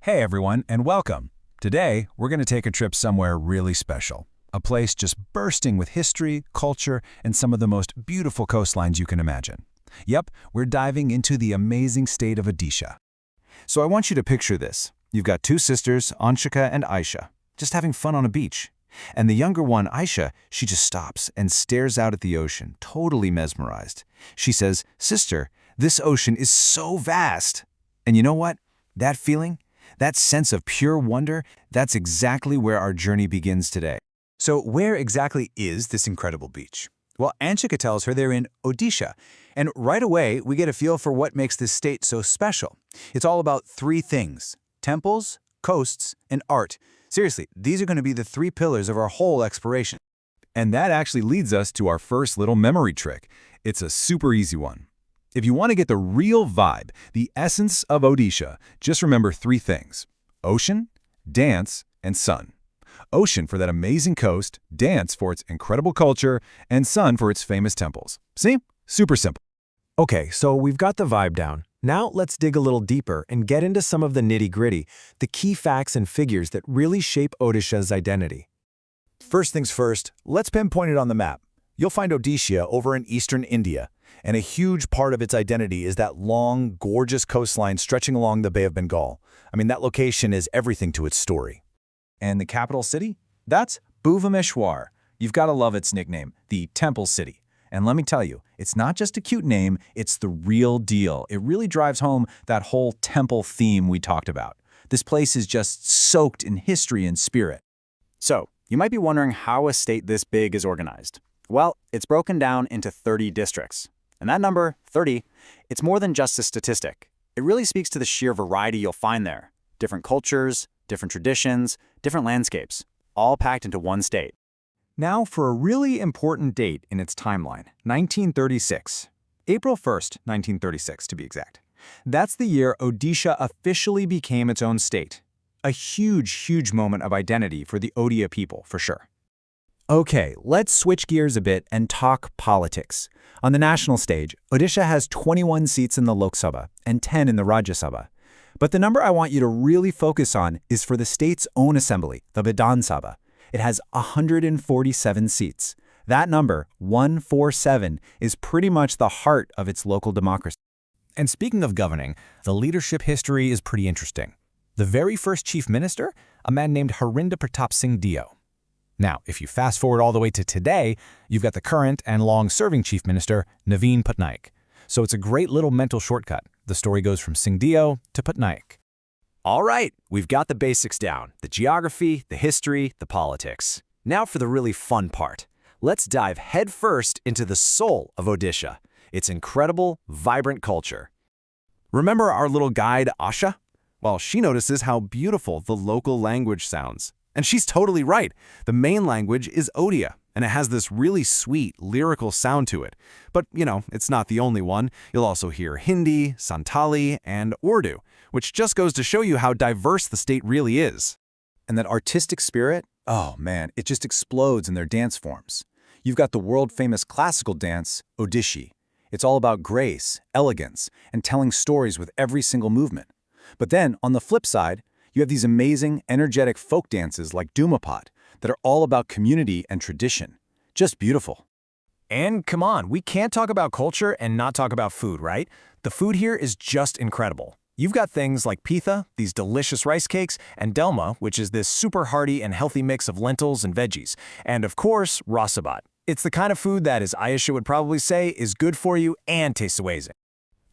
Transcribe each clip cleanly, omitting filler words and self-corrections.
Hey everyone, and welcome. Today, we're going to take a trip somewhere really special. A place just bursting with history, culture, and some of the most beautiful coastlines you can imagine. Yep, we're diving into the amazing state of Odisha. So I want you to picture this. You've got two sisters, Anshika and Aisha, just having fun on a beach. And the younger one, Aisha, she just stops and stares out at the ocean, totally mesmerized. She says, "Sister, this ocean is so vast." And you know what? That feeling? That sense of pure wonder, that's exactly where our journey begins today. So where exactly is this incredible beach? Well, Anshika tells her they're in Odisha, and right away we get a feel for what makes this state so special. It's all about three things: temples, coasts, and art. Seriously, these are going to be the three pillars of our whole exploration. And that actually leads us to our first little memory trick. It's a super easy one. If you want to get the real vibe, the essence of Odisha, just remember three things: ocean, dance, and sun. Ocean for that amazing coast, dance for its incredible culture, and sun for its famous temples. See? Super simple. Okay, so we've got the vibe down. Now let's dig a little deeper and get into some of the nitty-gritty, the key facts and figures that really shape Odisha's identity. First things first, let's pinpoint it on the map. You'll find Odisha over in eastern India, and a huge part of its identity is that long, gorgeous coastline stretching along the Bay of Bengal. I mean, that location is everything to its story. And the capital city? That's Bhubaneswar. You've got to love its nickname, the Temple City. And let me tell you, it's not just a cute name, it's the real deal. It really drives home that whole temple theme we talked about. This place is just soaked in history and spirit. So, you might be wondering how a state this big is organized. Well, it's broken down into 30 districts. And that number, 30, it's more than just a statistic. It really speaks to the sheer variety you'll find there. Different cultures, different traditions, different landscapes, all packed into one state. Now for a really important date in its timeline, 1936. April 1st, 1936 to be exact. That's the year Odisha officially became its own state. A huge moment of identity for the Odia people, for sure. Okay, let's switch gears a bit and talk politics. On the national stage, Odisha has 21 seats in the Lok Sabha and 10 in the Rajya Sabha. But the number I want you to really focus on is for the state's own assembly, the Vidhan Sabha. It has 147 seats. That number, 147, is pretty much the heart of its local democracy. And speaking of governing, the leadership history is pretty interesting. The very first chief minister, a man named Harinder Pratap Singh Dio. Now, if you fast forward all the way to today, you've got the current and long-serving chief minister, Naveen Patnaik. So it's a great little mental shortcut. The story goes from Singh Dio to Patnaik. All right, we've got the basics down: the geography, the history, the politics. Now for the really fun part. Let's dive headfirst into the soul of Odisha, its incredible, vibrant culture. Remember our little guide, Asha? Well, she notices how beautiful the local language sounds. And she's totally right. The main language is Odia, and it has this really sweet, lyrical sound to it. But, it's not the only one. You'll also hear Hindi, Santali, and Urdu, which just goes to show you how diverse the state really is. And that artistic spirit, oh man, it just explodes in their dance forms. You've got the world-famous classical dance, Odissi. It's all about grace, elegance, and telling stories with every single movement. But then, on the flip side, you have these amazing, energetic folk dances like Dumapat that are all about community and tradition. Just beautiful. And come on, we can't talk about culture and not talk about food, right? The food here is just incredible. You've got things like pitha, these delicious rice cakes, and delma, which is this super hearty and healthy mix of lentils and veggies. And of course, rasabat. It's the kind of food that, as Ayesha would probably say, is good for you and tastes amazing.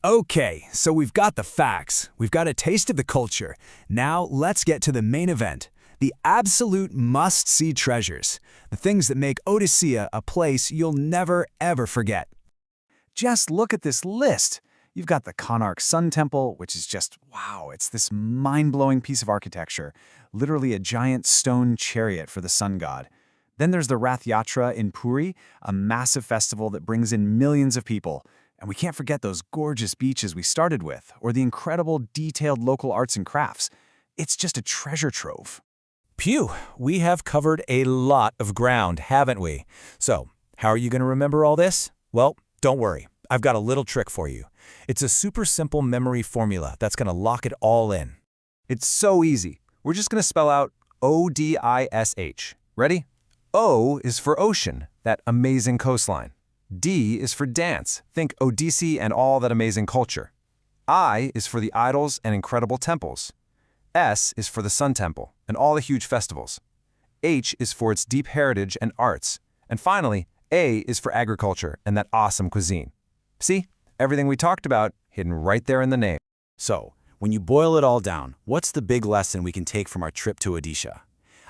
Okay, so we've got the facts. We've got a taste of the culture. Now let's get to the main event. The absolute must-see treasures. The things that make Odisha a place you'll never, ever forget. Just look at this list. You've got the Konark Sun Temple, which is just, wow, it's this mind-blowing piece of architecture. Literally a giant stone chariot for the sun god. Then there's the Rath Yatra in Puri, a massive festival that brings in millions of people. And we can't forget those gorgeous beaches we started with, or the incredible detailed local arts and crafts. It's just a treasure trove. Phew, we have covered a lot of ground, haven't we? So, how are you going to remember all this? Well, don't worry. I've got a little trick for you. It's a super simple memory formula that's going to lock it all in. It's so easy. We're just going to spell out O-D-I-S-H. Ready? O is for ocean, that amazing coastline. D is for dance. Think Odisha and all that amazing culture. I is for the idols and incredible temples. S is for the Sun Temple and all the huge festivals. H is for its deep heritage and arts. And finally, A is for agriculture and that awesome cuisine. See? Everything we talked about hidden right there in the name. So, when you boil it all down, what's the big lesson we can take from our trip to Odisha?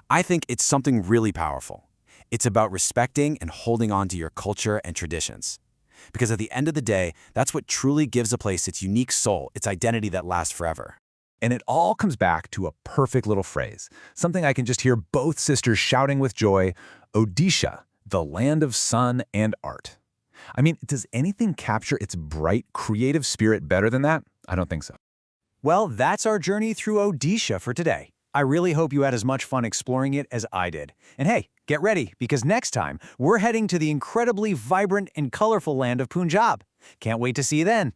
I think it's something really powerful. It's about respecting and holding on to your culture and traditions. Because at the end of the day, that's what truly gives a place its unique soul, its identity that lasts forever. And it all comes back to a perfect little phrase, something I can just hear both sisters shouting with joy, Odisha, the land of sun and art. I mean, does anything capture its bright, creative spirit better than that? I don't think so. Well, that's our journey through Odisha for today. I really hope you had as much fun exploring it as I did. And hey, get ready, because next time, we're heading to the incredibly vibrant and colorful land of Punjab. Can't wait to see you then.